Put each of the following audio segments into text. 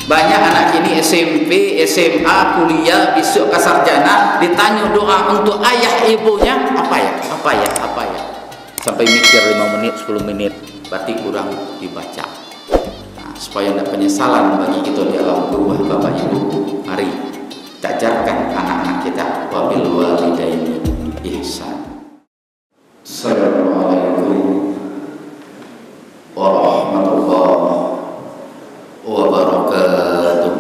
Banyak anak ini SMP, SMA, kuliah, besok ke sarjana, ditanya doa untuk ayah ibunya, apa ya? Sampai mikir 5 menit, 10 menit, berarti kurang dibaca. Nah, supaya tidak penyesalan bagi kita di alam kubur, Bapak Ibu, mari kita ajarkan anak-anak kita wabil walidaini ihsan. Assalamualaikum warahmatullahi wabarakatuh.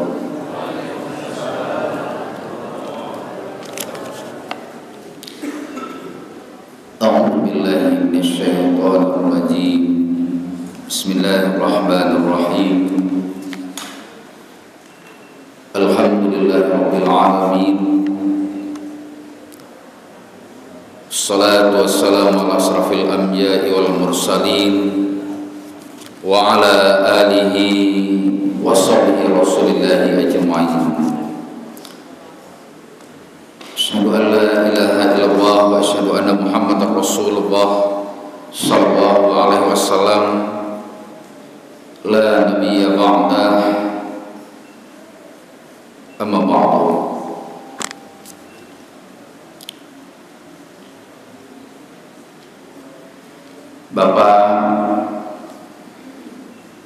A'udzu billahi minasyaitonir rajim. Bismillahirrahmanirrahim. Alhamdulillahirabbil alamin. Wassalatu wassalamu ala asrafil anbiya'i wal mursalin wa ala alihi wa sahbihi rasulillahi ajma'in. Asyhadu an la ilaha illallah wa asyhadu anna Muhammadar Rasulullah sallallahu alaihi wasallam. La nabiyya ba'dah. Amma ba'du. Bapak,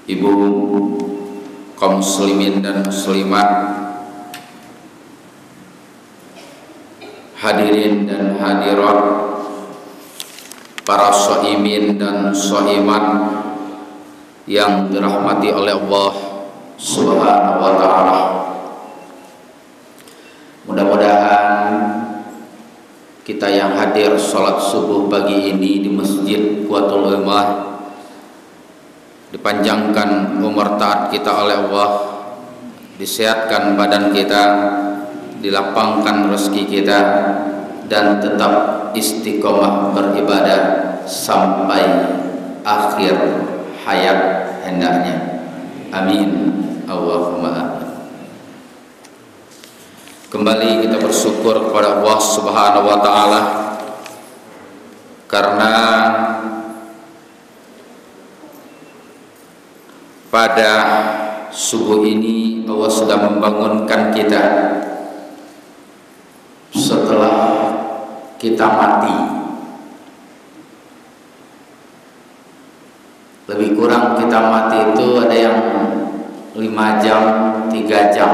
Ibu, kaum muslimin dan muslimat, hadirin dan hadirat, para shaimin dan shaimat yang dirahmati oleh Allah Subhanahu wa taala. Mudah-mudahan kita yang hadir sholat subuh pagi ini di Masjid Quwwatul Ummah dipanjangkan umur taat kita oleh Allah, disehatkan badan kita, dilapangkan rezeki kita, dan tetap istiqomah beribadah sampai akhir hayat hendaknya. Amin. Allahumma amin. Kembali kita bersyukur kepada Allah Subhanahu wa taala karena pada subuh ini Allah sudah membangunkan kita setelah kita mati. Lebih kurang kita mati itu ada yang 5 jam, 3 jam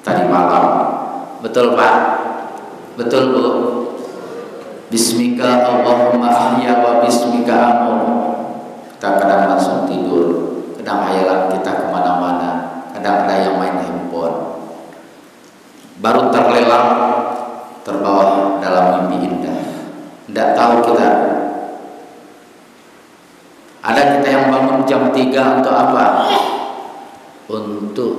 tadi malam. Betul Pak? Betul Bu? Bismika Allahumma ahya wa bismika amut. Kita kadang langsung tidur, kadang hayalan kita kemana-mana, kadang ada yang main handphone. Baru terlelap, terbawa dalam mimpi indah. Tidak tahu kita. Ada kita yang bangun jam 3 untuk apa? Untuk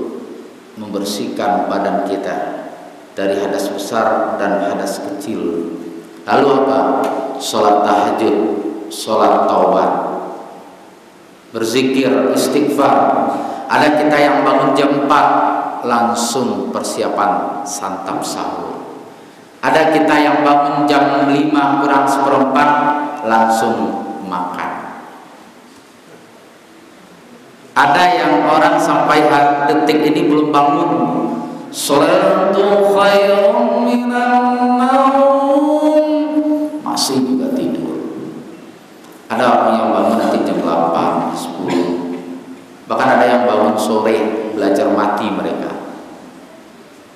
membersihkan badan kita dari hadas besar dan hadas kecil. Lalu apa? Sholat tahajud, sholat taubat, berzikir, istighfar. Ada kita yang bangun jam 4 langsung persiapan santap sahur. Ada kita yang bangun jam 5 kurang seperempat langsung makan. Ada yang orang sampai detik ini belum bangun. Sholatu khairun minan naum, masih juga tidur. Ada orang yang bangun nanti jam 8, 10. Bahkan ada yang bangun sore belajar mati mereka.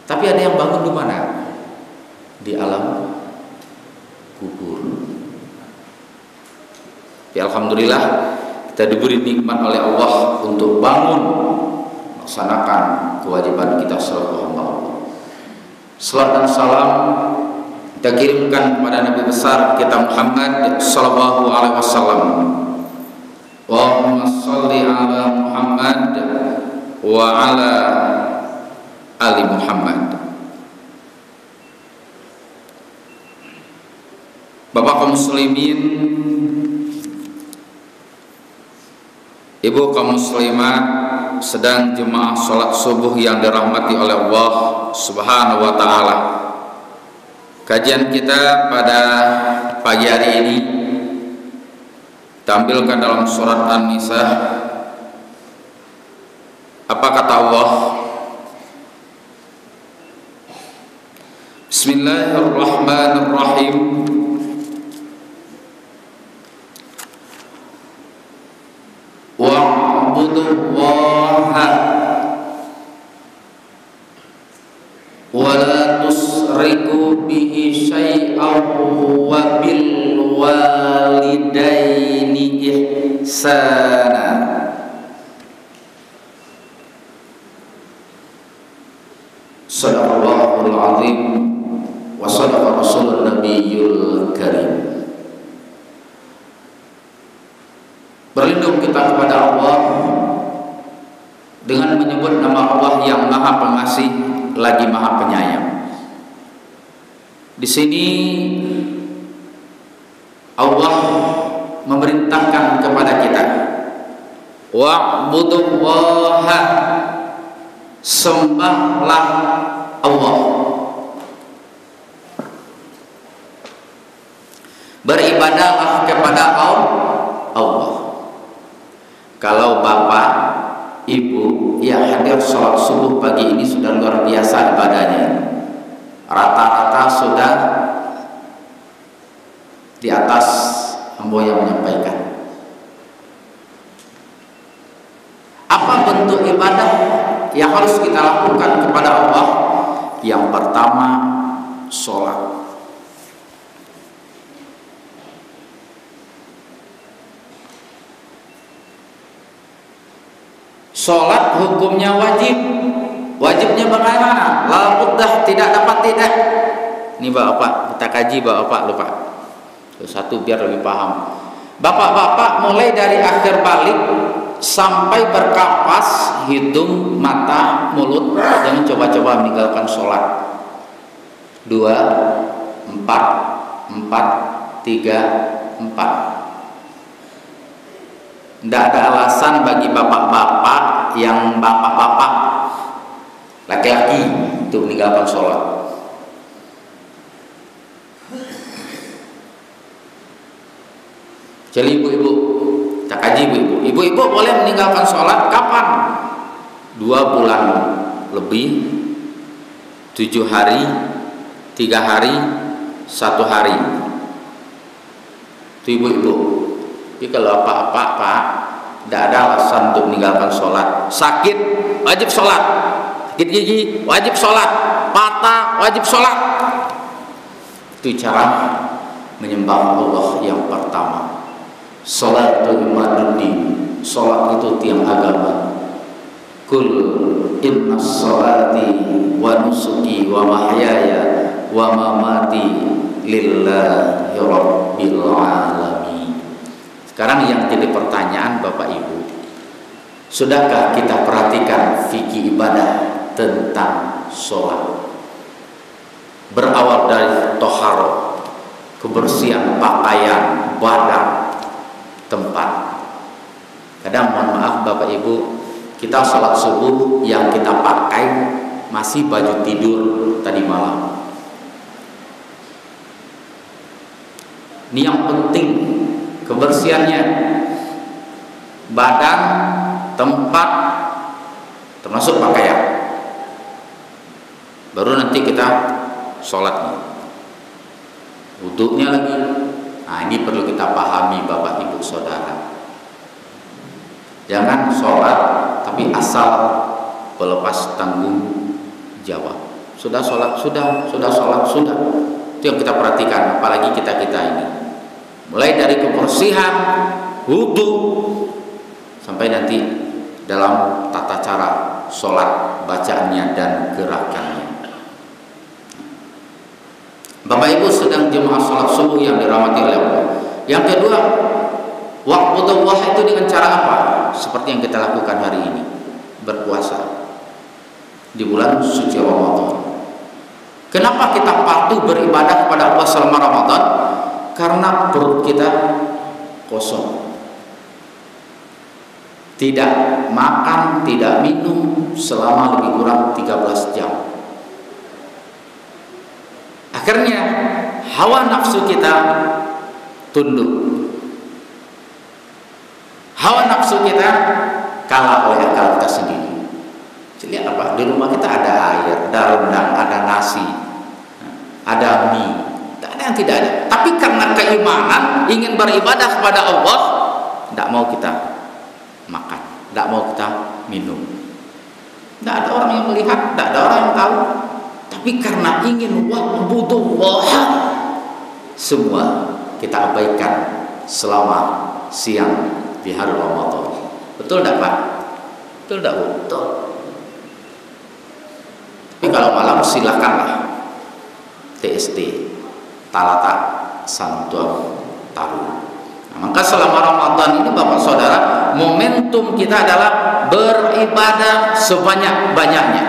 Tapi ada yang bangun di mana? Di alam kubur. Ya alhamdulillah kita diberi nikmat oleh Allah untuk bangun melaksanakan kewajiban kita selaku hamba Allah. Salat dan salam kita kirimkan kepada Nabi besar kita Muhammad sallallahu alaihi wasallam. Allahumma shalli ala Muhammad wa ala ali Muhammad. Bapak kaum muslimin, Ibu kaum muslimat, sedang jemaah sholat subuh yang dirahmati oleh Allah Subhanahu wa ta'ala. Kajian kita pada pagi hari ini tampilkan dalam surat An-Nisa Apa kata Allah? Bismillahirrahmanirrahim. Wa'budullaha wa la tusriku bihi syai'an wa bil walidaini ihsana. Sadaqallahul azim wa sadaqa rasulun nabiyyul karim. Berlindung kita kepada Allah dengan menyebut nama Allah yang Maha Pengasih lagi Maha Penyayang. Di sini Allah memerintahkan kepada kita, wa'budullaha, sembahlah Allah. Beribadahlah kepada Allah. Kalau bapak, ibu yang hadir sholat subuh pagi ini sudah luar biasa ibadahnya. Rata-rata sudah di atas ambo yang menyampaikan. Apa bentuk ibadah yang harus kita lakukan kepada Allah? Yang pertama, sholat. Sholat hukumnya wajib. Wajibnya bagaimana? La buddah, tidak dapat tidak. Ini bapak, kita kaji bapak lupa. Satu biar lebih paham. Bapak-bapak mulai dari akhir balik sampai berkapas, hidung, mata, mulut, jangan coba-coba meninggalkan sholat. 2, 4, 3, 4. Tidak ada alasan bagi bapak-bapak yang bapak-bapak laki-laki untuk meninggalkan sholat. Jadi ibu-ibu, tak kaji ibu-ibu. Ibu-ibu boleh meninggalkan sholat kapan? 2 bulan lebih, 7 hari, 3 hari, 1 hari. Itu ibu-ibu. Jadi kalau apa-apa Pak, tidak ada alasan untuk meninggalkan sholat. Sakit, wajib sholat. Sakit gigi, wajib sholat. Patah, wajib sholat. Itu cara menyembah Allah yang pertama. Sholat itu imaduddin. Sholat itu tiang agama. Kul inna sholati wa nusuki wa mahyaya wa mamati lillahi rabbil alamin. Sekarang yang jadi pertanyaan Bapak Ibu, sudahkah kita perhatikan fikih ibadah tentang sholat? Berawal dari toharo, kebersihan pakaian, badan, tempat. Kadang mohon maaf Bapak Ibu, kita sholat subuh yang kita pakai masih baju tidur tadi malam. Ini yang penting, kebersihannya, badan, tempat, termasuk pakaian. Baru nanti kita sholatnya, wudhunya lagi. Nah ini perlu kita pahami Bapak Ibu Saudara. Jangan sholat tapi asal melepas tanggung jawab. Sudah sholat, sudah sholat, sudah. Itu yang kita perhatikan, apalagi kita ini. Mulai dari kebersihan, wudhu, sampai nanti dalam tata cara sholat, bacaannya dan gerakannya. Bapak Ibu sedang jemaah sholat subuh yang dirahmati oleh Allah. Yang kedua, wa'budullah itu dengan cara apa? Seperti yang kita lakukan hari ini, berpuasa di bulan suci Ramadan. Kenapa kita patuh beribadah kepada Allah selama Ramadan? Karena perut kita kosong, tidak makan, tidak minum selama lebih kurang 13 jam. Akhirnya hawa nafsu kita tunduk, hawa nafsu kita kalah oleh akal kita sendiri. Di rumah kita ada air, ada rendang, ada nasi, ada mie. Tidak ada yang tidak ada. Tapi karena keimanan, ingin beribadah kepada Allah, tidak mau kita makan, tidak mau kita minum. Tidak ada orang yang melihat, tidak ada orang yang tahu. Tapi karena ingin wa'budullah, semua kita abaikan selama siang di hari Ramadan. Betul tidak Pak? Betul tidak Bu? Betul. Tapi kalau malam silakanlah TST, Talata Santuang Taru. Nah, maka selama Ramadan ini Bapak Saudara, momentum kita adalah beribadah sebanyak-banyaknya.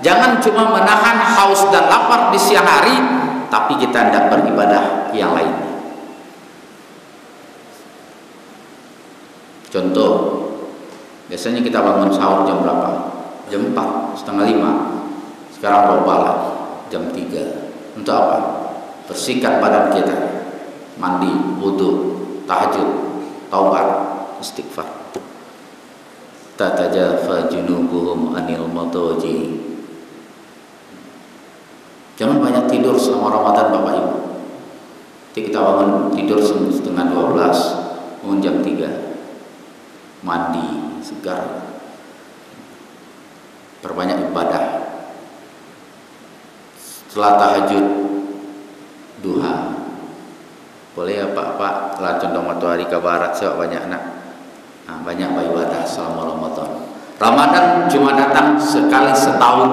Jangan cuma menahan haus dan lapar di siang hari, tapi kita tidak beribadah yang lainnya. Contoh, biasanya kita bangun sahur jam berapa? Jam 4, setengah 5. Sekarang roba lagi jam 3. Untuk apa? Bersihkan badan kita, mandi, wudu, tahajud, taubat, istighfar. Tatajafa junubuhum anil madaji. Jangan banyak tidur selama Ramadan Bapak Ibu. Jadi kita bangun tidur setengah 12, bangun jam 3, mandi segar, perbanyak ibadah. Setelah tahajud, duha. Boleh ya Pak, setelah condong matahari ke barat, sebab banyak anak. Nah, banyak beribadah selama Ramadan. Ramadan cuma datang sekali setahun,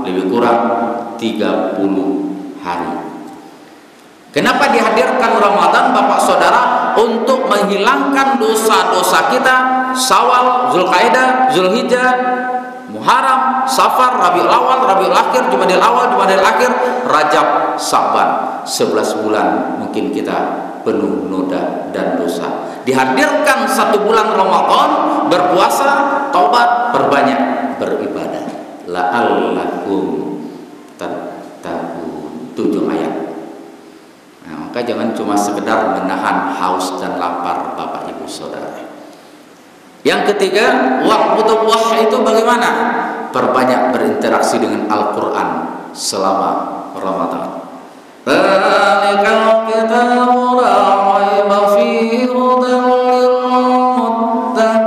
lebih kurang 30 hari. Kenapa dihadirkan Ramadan Bapak Saudara? Untuk menghilangkan dosa-dosa kita. Syawal, Zulkaidah, Zulhijjah, Muharram, Safar, Rabiul Awal, Rabiul Akhir, Jumadil Awal, Jumadil Akhir, Rajab, Sya'ban. 11 bulan mungkin kita penuh noda dan dosa. Dihadirkan 1 bulan Ramadan, berpuasa, taubat, perbanyak beribadah. La'allakum tattaqun. 7 ayat. Nah, maka jangan cuma sekedar menahan haus dan lapar Bapak Ibu Saudara. Yang ketiga, wa'budullah itu bagaimana? Perbanyak berinteraksi dengan Al-Quran selama Ramadan. Dzalikal kitabu la raiba fihi hudan lil muttaqin.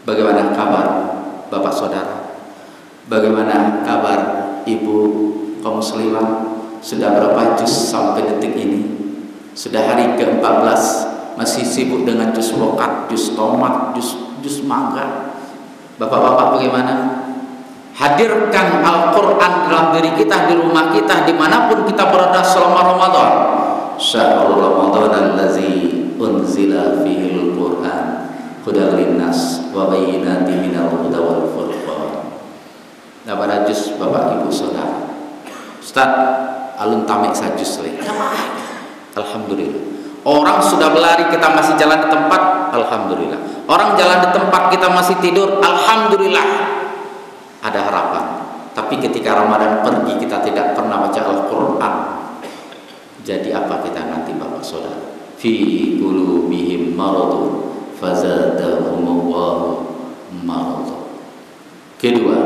Bagaimana kabar Bapak Saudara? Bagaimana kabar Ibu kaum muslimah? Sudah berapa juz sampai detik ini? Sudah hari ke-14. Masih sibuk dengan jus lokat, jus tomat, jus mangga. Bapak-bapak bagaimana? Hadirkan Al-Quran dalam diri kita, di rumah kita, dimanapun kita berada selama Ramadan. Syahrul Ramadan allazi unzila fihil Quran hudal linnas wa bayyinatin minal huda wal furqan. Nah, pada jus Bapak Ibu Saudara. Ustaz, alun tamek sajus le. Alhamdulillah. Orang sudah berlari, kita masih jalan di tempat, alhamdulillah. Orang jalan di tempat, kita masih tidur, alhamdulillah. Ada harapan. Tapi ketika Ramadan pergi, kita tidak pernah baca Al-Quran. Jadi apa kita nanti Bapak Saudara? Fi qulubihim maradun fazadahumullahu maradun. Kedua,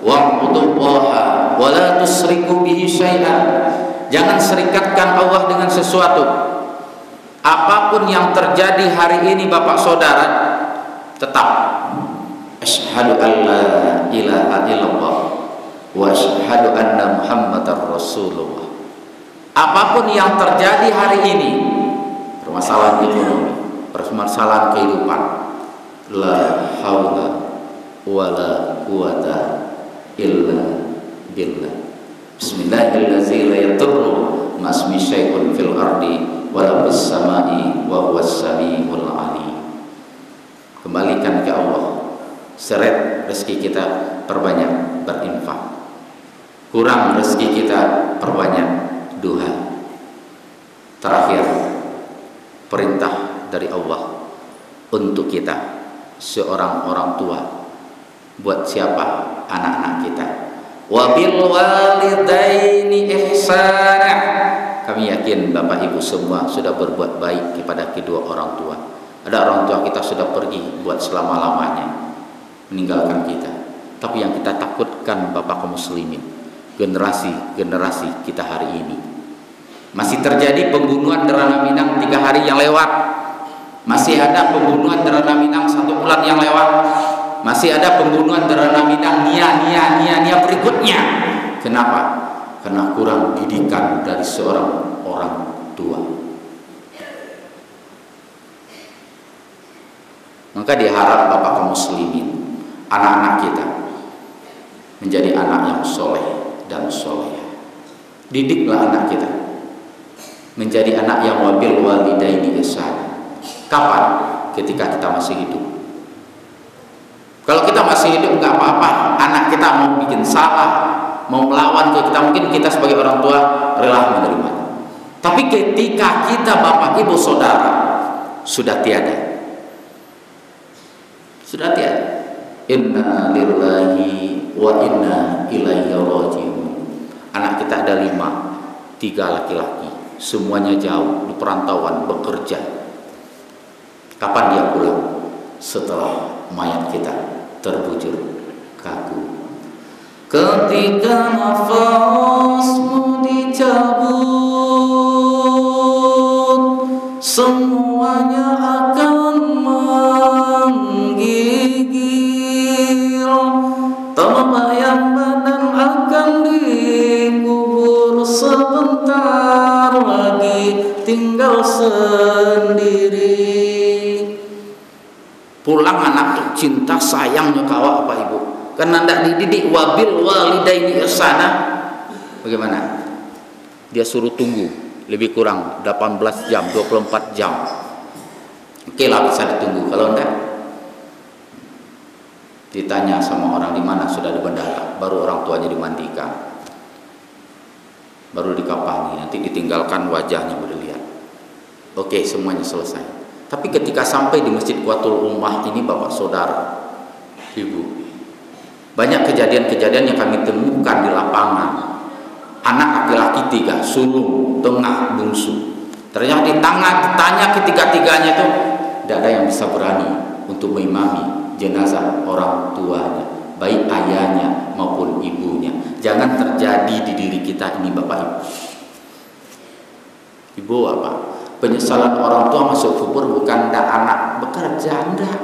wa'budullaha wa la tusriku bihi syai'an. Jangan serikatkan Allah dengan sesuatu. Apapun yang terjadi hari ini Bapak Saudara, tetap asyhadu an la ilaha illallah wa asyhadu anna Muhammadar Rasulullah. Apapun yang terjadi hari ini, permasalahan ekonomi, permasalahan kehidupan, la haula wala quwata illa billah. Bismillahirrahmanirrahim. La yadurru ma'asmi syai'un fil ardi wala bis samai wa huwas samiul alim. Kembalikan ke Allah. Seret rezeki kita, perbanyak berinfak. Kurang rezeki kita, perbanyak duha. Terakhir, perintah dari Allah untuk kita, seorang orang tua. Buat siapa? Anak-anak kita. Wa bil walidaini ihsana. Kami yakin Bapak Ibu semua sudah berbuat baik kepada kedua orang tua. Ada orang tua kita sudah pergi buat selama-lamanya. meninggalkan kita. Tapi yang kita takutkan Bapak kaum muslimin, generasi kita hari ini. Masih terjadi pembunuhan Derana Minang 3 hari yang lewat. Masih ada pembunuhan Derana Minang 1 bulan yang lewat. Masih ada pembunuhan Derana Minang nia berikutnya. Kenapa? Karena kurang didikan dari seorang orang tua. Maka diharap Bapak kaum muslimin, anak-anak kita menjadi anak yang soleh dan solehah. Didiklah anak kita menjadi anak yang wabil walidaini ihsana. Kapan? Ketika kita masih hidup. Kalau kita masih hidup nggak apa-apa. Anak kita mau bikin salah, mau melawan ke kita, mungkin kita sebagai orang tua rela menerima. Tapi ketika kita bapak ibu saudara sudah tiada, inna lillahi wa inna ilaihi raji'un. Anak kita ada 5, 3 laki-laki, semuanya jauh di perantauan bekerja. Kapan dia pulang? Setelah mayat kita terbujur kaku. Ketika nafasmu dicabut, semuanya akan menggigil. Terbayang badan akan dikubur, sebentar lagi tinggal sendiri. Pulang anak cinta sayangnya kawa apa ibu, karena tidak dididik wabil walidaini ihsana. Bagaimana? Dia suruh tunggu lebih kurang 18 jam, 24 jam. Oke lah, bisa ditunggu. Kalau enggak, ditanya sama orang di mana, sudah di bandara, baru orang tuanya dimandikan, baru dikapani, nanti ditinggalkan wajahnya baru dilihat. Oke, semuanya selesai. Tapi ketika sampai di Masjid Quwwatul Ummah ini Bapak Saudara, Ibu, banyak kejadian-kejadian yang kami temukan di lapangan. Anak laki-laki 3, sulung, tengah, bungsu. Ternyata ditanya ketiga-tiganya itu tidak ada yang bisa berani untuk mengimami jenazah orang tuanya, baik ayahnya maupun ibunya. Jangan terjadi di diri kita ini Bapak Ibu. Ibu apa? Penyesalan orang tua masuk kubur bukan ndak anak bekerja, ndak.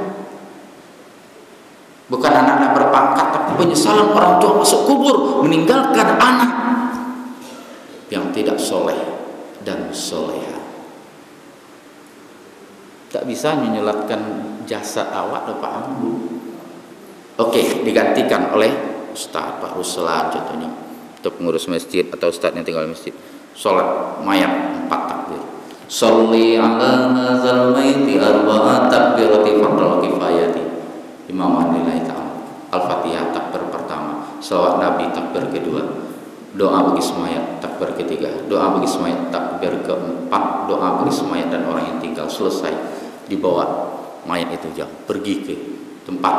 Bukan anak-anak berpangkat, tapi penyesalan orang tua masuk kubur meninggalkan anak yang tidak soleh dan soleha. Tak bisa menyelatkan jasad awak Pak Ambu. Oke, digantikan oleh Ustaz Pak Ruslan contohnya, atau pengurus masjid atau ustaz yang tinggal di masjid. Salat mayat 4 takbir. Sholli ala hadzal maiti arba'a takbirati fardhu kifayati. Imam lillahi ta'ala. Al-Fatihah takbir pertama, selawat Nabi takbir kedua, doa bagi semayat takbir ketiga, doa bagi semayat takbir keempat, doa bagi semayat dan orang yang tinggal. Selesai, dibawa mayat itu jauh, pergi ke tempat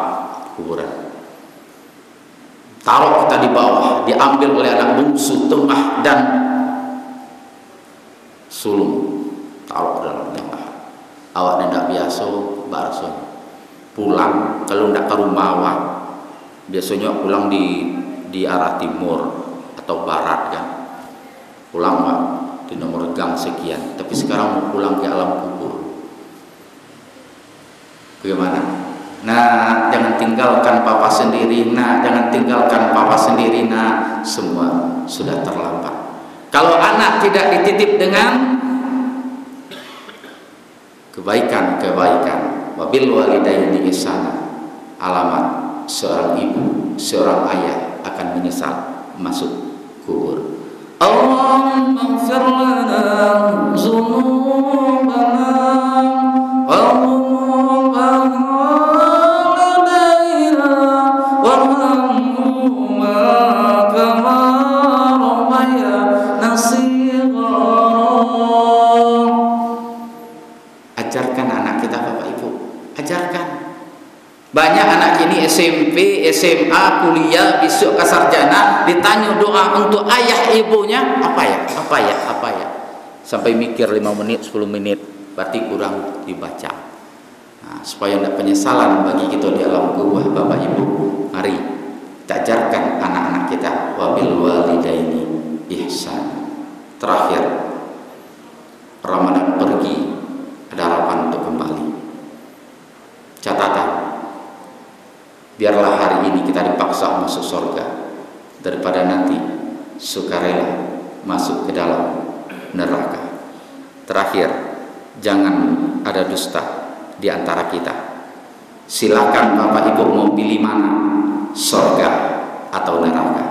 kuburan. Taruh kita di bawah, diambil oleh anak bungsu, tengah dan sulung. Taruh dalam tengah. Awak tidak biasa bakso. Pulang kalau tidak ke rumah awak, biasanya pulang di arah timur atau barat kan. Pulang Pak di nomor gang sekian, tapi sekarang mau pulang ke alam kubur. Bagaimana? Nah, jangan tinggalkan papa sendiri. Nah, jangan tinggalkan papa sendiri. Nah, semua sudah terlambat. Kalau anak tidak dititip dengan kebaikan, wabil walidaini ihsana, alamat seorang ibu, seorang ayah akan menyesal masuk kubur. Allahumma ighfir lana dzunubana wa banyak anak ini SMP, SMA, kuliah, besok ke sarjana, ditanya doa untuk ayah ibunya, apa ya, sampai mikir 5 menit, 10 menit, berarti kurang dibaca. Nah, supaya tidak penyesalan bagi kita di alam kubur Bapak Ibu, Biarlah hari ini kita dipaksa masuk surga daripada nanti sukarela masuk ke dalam neraka. Terakhir, jangan ada dusta di antara kita. Silakan Bapak Ibu mau pilih mana, surga atau neraka.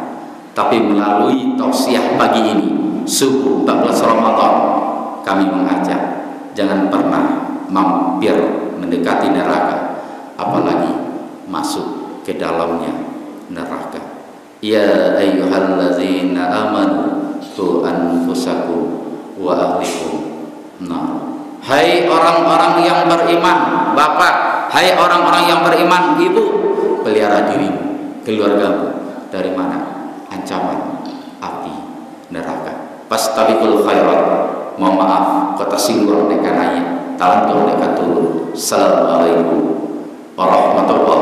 Tapi melalui tausiah pagi ini, subuh 14 Ramadan, kami mengajak jangan pernah mampir mendekati neraka, apalagi masuk ke dalamnya neraka. Ya ayyuhallazina amanu qu anfusakum wa ahlikum nar. Hai orang-orang yang beriman, Bapak, hai orang-orang yang beriman, Ibu, pelihara dirimu, keluargamu dari mana? Ancaman api neraka. Fastabiqul khairat. Mohon maaf kota singgung dekan ayat talantur dekat turun. Assalamualaikum warahmatullahi